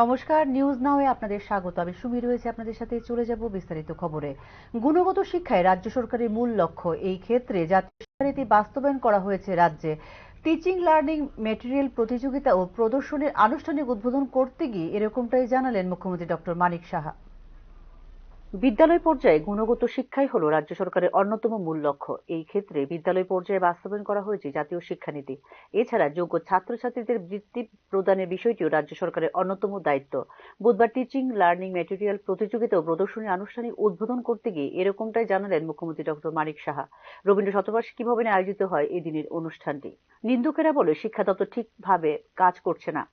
নমস্কার, নিউজ নাওয়ে আপনাদের স্বাগত। আমি সুমি রয়েছে আপনাদের সাথে। চলে যাব বিস্তারিত খবরে। গুণগত শিক্ষায় রাজ্য সরকারের মূল লক্ষ্য, এই ক্ষেত্রে জাতীয় শিক্ষানীতি বাস্তবায়ন করা হয়েছে রাজ্যে। টিচিং লার্নিং মেটেরিয়াল প্রতিযোগিতা ও প্রদর্শনীর আনুষ্ঠানিক উদ্বোধন করতে গিয়ে এরকমটাই জানালেন মুখ্যমন্ত্রী ডক্টর মানিক সাহা। বিদ্যালয় পর্যায়ে গুণগত শিক্ষাই হল রাজ্য সরকারের অন্যতম মূল লক্ষ্য। এই ক্ষেত্রে বিদ্যালয় পর্যায়ে বাস্তবায়ন করা হয়েছে জাতীয় শিক্ষানীতি। এছাড়া যোগ্য ছাত্রছাত্রীদের বৃত্তি প্রদানের বিষয়টিও রাজ্য সরকারের অন্যতম দায়িত্ব। বুধবার টিচিং লার্নিং ম্যাটেরিয়াল প্রতিযোগিতা ও প্রদর্শনী আনুষ্ঠানিক উদ্বোধন করতে গিয়ে এরকমটাই জানালেন মুখ্যমন্ত্রী ডক্টর মানিক সাহা। রবীন্দ্র শতবার্ষিকী ভবনে আয়োজিত হয় এদিনের অনুষ্ঠানটি। নিন্দুকেরা বলে শিক্ষা দপ্তর ঠিকভাবে কাজ করছে না।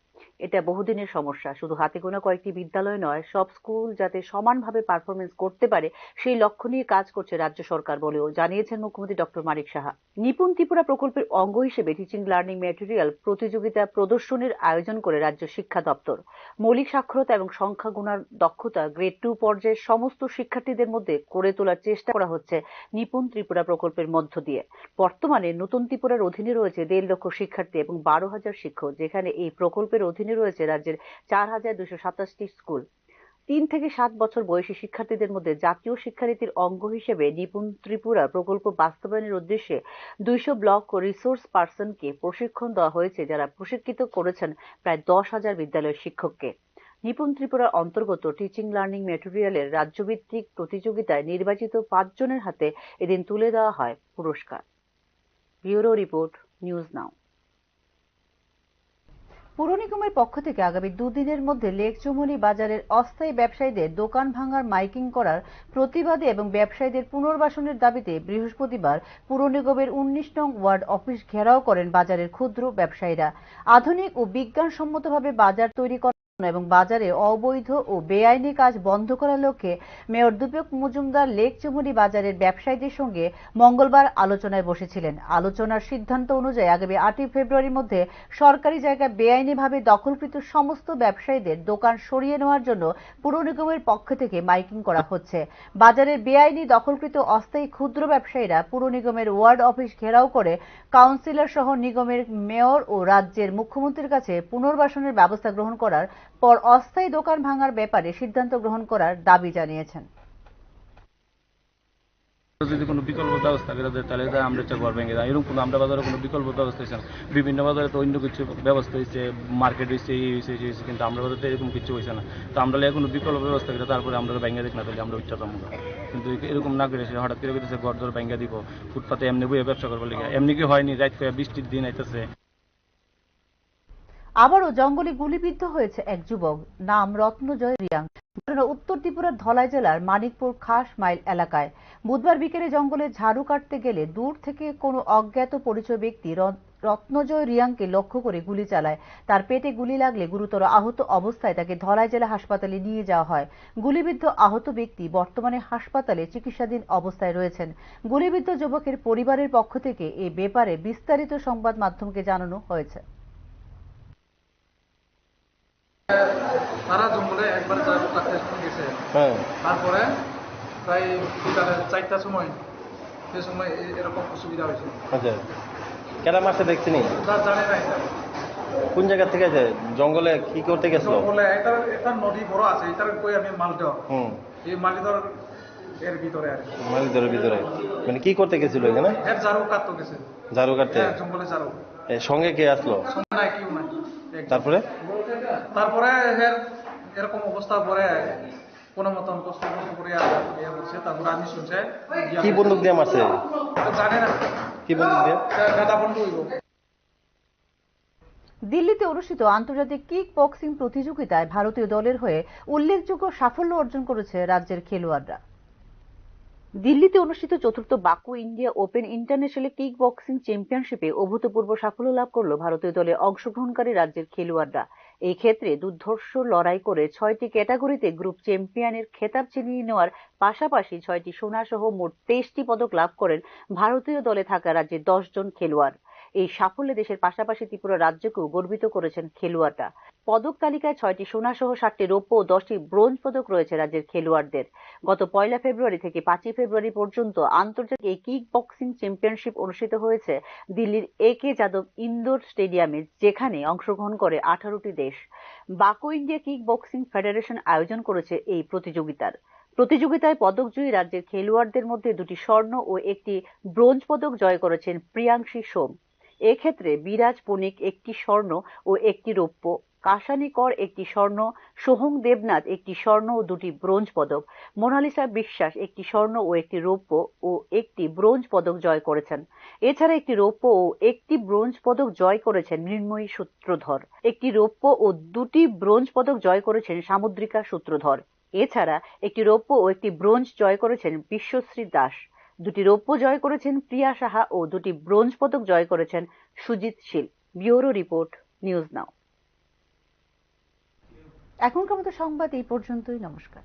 এটা বহুদিনের সমস্যা। শুধু হাতে গোনা কয়েকটি বিদ্যালয় নয়, সব স্কুল যাতে সমানভাবে পারফরমেন্স করতে পারে সেই লক্ষ্য নিয়ে কাজ করছে রাজ্য সরকার বলেও জানিয়েছেন মুখ্যমন্ত্রী ডক্টর মানিক সাহা। নিপুণ ত্রিপুরা প্রকল্পের অঙ্গ হিসেবে টিচিং লার্নিং ম্যাটেরিয়াল প্রতিযোগিতা প্রদর্শনীর আয়োজন করে রাজ্য শিক্ষা দপ্তর। মৌলিক সাক্ষরতা এবং সংখ্যা গুণার দক্ষতা গ্রেড 2 পর্যায়ের সমস্ত শিক্ষার্থীদের মধ্যে করে তোলার চেষ্টা করা হচ্ছে নিপুণ ত্রিপুরা প্রকল্পের মধ্য দিয়ে। বর্তমানে নতুন ত্রিপুরার অধীনে রয়েছে 1.5 লক্ষ শিক্ষার্থী এবং 12,000 শিক্ষক, যেখানে এই প্রকল্পের অধীনে রয়েছে রাজ্যের 4,227টি স্কুল। 3 থেকে 7 বছর বয়সী শিক্ষার্থীদের মধ্যে জাতীয় শিক্ষানীতির অঙ্গ হিসেবে নিপুণ ত্রিপুরা প্রকল্প বাস্তবায়নের উদ্দেশ্যে 200 ব্লক ও রিসোর্স পার্সনকে প্রশিক্ষণ দেওয়া হয়েছে, যারা প্রশিক্ষিত করেছেন প্রায় 10,000 বিদ্যালয়ের শিক্ষককে। নিপুণ ত্রিপুরার অন্তর্গত টিচিং লার্নিং ম্যাটেরিয়ালের রাজ্যভিত্তিক প্রতিযোগিতায় নির্বাচিত 5 জনের হাতে এদিন তুলে দেওয়া হয় পুরস্কার। ব্যুরো রিপোর্ট, নিউজ নাও। পুর নিগমের পক্ষ থেকে আগামী 2 দিনের মধ্যে লেকচুমনি বাজারের অস্থায়ী ব্যবসায়ীদের দোকান ভাঙার মাইকিং করার প্রতিবাদে এবং ব্যবসায়ীদের পুনর্বাসনের দাবিতে বৃহস্পতিবার পুর নিগমের 19 নং ওয়ার্ড অফিস ঘেরাও করেন বাজারের ক্ষুদ্র ব্যবসায়ীরা। আধুনিক ও বিজ্ঞানসম্মতভাবে বাজার তৈরি করা এবং বাজারে অবৈধ ও বেআইনি কাজ বন্ধ করার লক্ষ্যে মেয়র দীপক মজুমদার লেকচুমনি বাজারের ব্যবসায়ীদের সঙ্গে মঙ্গলবার আলোচনায় বসেছিলেন। আলোচনার সিদ্ধান্ত অনুযায়ী আগামী 8 ফেব্রুয়ারির মধ্যে সরকারি জায়গা বেআইনিভাবে দখলকৃত সমস্ত ব্যবসায়ীদের দোকান সরিয়ে নেওয়ার জন্য পুর নিগমের পক্ষ থেকে মাইকিং করা হচ্ছে। বাজারের বেআইনি দখলকৃত অস্থায়ী ক্ষুদ্র ব্যবসায়ীরা পুর নিগমের ওয়ার্ড অফিস ঘেরাও করে কাউন্সিলর সহ নিগমের মেয়র ও রাজ্যের মুখ্যমন্ত্রীর কাছে পুনর্বাসনের ব্যবস্থা গ্রহণ করার পর অস্থায়ী দোকান ভাঙার ব্যাপারে সিদ্ধান্ত গ্রহণ করার দাবি জানিয়েছেন। যদি কোনো বিকল্প ব্যবস্থা করে দেয় তাহলে আমরা একটা ঘর ভেঙে যায়। এরকম কোনো আমরা বাজারে কোনো বিকল্প ব্যবস্থা হয়েছে না। বিভিন্ন বাজারে তো অন্য কিছু ব্যবস্থা হয়েছে, মার্কেট হয়েছে, এই হয়েছে, কিন্তু আমরা বাজারে এরকম কিছু হয়েছে না। তো আমরা কোনো বিকল্প ব্যবস্থা করে তারপরে আমরা ভেঙে দেখ না, তাহলে আমরা উচ্চা জমা। কিন্তু এরকম না করে হঠাৎ করে গেছে ঘর ধর ভেঙে দিব, ফুটপাতে এমনি বইয়ে ব্যবসা করবার লেগে। এমনি কি হয়নি, রাত করে বৃষ্টির দিন আইতেছে। আবারও জঙ্গলে গুলিবিদ্ধ হয়েছে এক যুবক, নাম রত্নজয় রিয়াং। ঘটনা উত্তর ত্রিপুরার ধলাই জেলার মানিকপুর খাস মাইল এলাকায়। বুধবার বিকেলে জঙ্গলে ঝাড়ু কাটতে গেলে দূর থেকে কোনো অজ্ঞাত পরিচয় ব্যক্তি রত্নজয় রিয়াংকে লক্ষ্য করে গুলি চালায়। তার পেটে গুলি লাগলে গুরুতর আহত অবস্থায় তাকে ধলাই জেলা হাসপাতালে নিয়ে যাওয়া হয়। গুলিবিদ্ধ আহত ব্যক্তি বর্তমানে হাসপাতালে চিকিৎসাধীন অবস্থায় রয়েছেন। গুলিবিদ্ধ যুবকের পরিবারের পক্ষ থেকে এ ব্যাপারে বিস্তারিত সংবাদ মাধ্যমকে জানানো হয়েছে। তারা জঙ্গলে একবার কাটতে গেছে, তারপরে প্রায় বিকালে 4টার সময় সে সময় এরকম অসুবিধা হয়েছে। আচ্ছা, কেনা মাসে দেখছিনি? জানে না এটা কোন জায়গা থেকে আছে, জঙ্গলে কি করতে গেছিল? জঙ্গলে একটা নদী বড় আছে, এটার কই আমি মালদহ, এই মালদহ এর ভিতরে আর মালিকদের ভিতরে। মানে কি করতে গেছিল এখানে? এর ঝাড়ু কাটতে গেছে। ঝাড়ু কাটতে? জঙ্গলে ঝাড়ু। সঙ্গে কে আসলো? নাই, কেউ নাই। তারপরে এরকম অবস্থা পরে কোনো মতন কষ্ট করে বলছে। তারপরে আমি শুনছে কি বন্দুক দিয়ে মারছে জানে না। কি বন্দুক দিয়ে? গাদা বন্ধু হইব। দিল্লিতে অনুষ্ঠিত আন্তর্জাতিক কিক বক্সিং প্রতিযোগিতায় ভারতীয় দলের হয়ে উল্লেখযোগ্য সাফল্য অর্জন করেছে রাজ্যের খেলোয়াড়রা। দিল্লিতে অনুষ্ঠিত চতুর্থ Baku India open international kick boxing চ্যাম্পিয়নশিপে অভূতপূর্ব সাফল্য লাভ করল ভারতীয় দলে অংশগ্রহণকারী রাজ্যের খেলোয়াড়রা। এই ক্ষেত্রে দুর্ধর্ষ লড়াই করে 6টি ক্যাটাগরিতে গ্রুপ চ্যাম্পিয়নের খেতাব ছিনিয়ে নেওয়ার পাশাপাশি 6টি সোনা সহ মোট 23টি পদক লাভ করেন ভারতীয় দলে থাকা রাজ্যের 10 জন খেলোয়াড়। এই সাফল্যে দেশের পাশাপাশি ত্রিপুরা রাজ্যকেও গর্বিত করেছেন খেলোয়াড়রা। পদক তালিকায় 6টি সোনা সহ 7টি রৌপ্য ও 10টি ব্রোঞ্জ পদক রয়েছে রাজ্যের খেলোয়াড়দের। গত 1 ফেব্রুয়ারি থেকে 5 ফেব্রুয়ারি পর্যন্ত আন্তর্জাতিক এই কিক বক্সিং চ্যাম্পিয়নশিপ অনুষ্ঠিত হয়েছে দিল্লির একে যাদব ইনডোর স্টেডিয়ামে, যেখানে অংশগ্রহণ করে 18টি দেশ। বাকো ইন্ডিয়া কিক বক্সিং ফেডারেশন আয়োজন করেছে এই প্রতিযোগিতায় পদকজয়ী রাজ্যের খেলোয়াড়দের মধ্যে 2টি স্বর্ণ ও 1টি ব্রোঞ্জ পদক জয় করেছেন প্রিয়াংশী সোম। এক্ষেত্রে বিরাজ বণিক 1টি স্বর্ণ ও 1টি রৌপ্য, কাশানী কর 1টি স্বর্ণ, সোহং দেবনাথ 1টি স্বর্ণ ও 2টি ব্রোঞ্জ পদক, মোনালিসা বিশ্বাস 1টি স্বর্ণ ও 1টি রৌপ্য ও 1টি ব্রোঞ্জ পদক জয় করেছেন। এছাড়া 1টি রৌপ্য ও 1টি ব্রোঞ্জ পদক জয় করেছেন মৃন্ময়ী সূত্রধর, 1টি রৌপ্য ও 2টি ব্রোঞ্জ পদক জয় করেছেন সামুদ্রিকা সূত্রধর। এছাড়া 1টি রৌপ্য ও 1টি ব্রোঞ্জ জয় করেছেন বিশ্বশ্রী দাস, 2টি রৌপ্য জয় করেছেন প্রিয়া সাহা ও 2টি ব্রোঞ্জ পদক জয় করেছেন Sujit Shil. Bureau report, news now. এখনকার মতো সংবাদ এই পর্যন্তই। নমস্কার।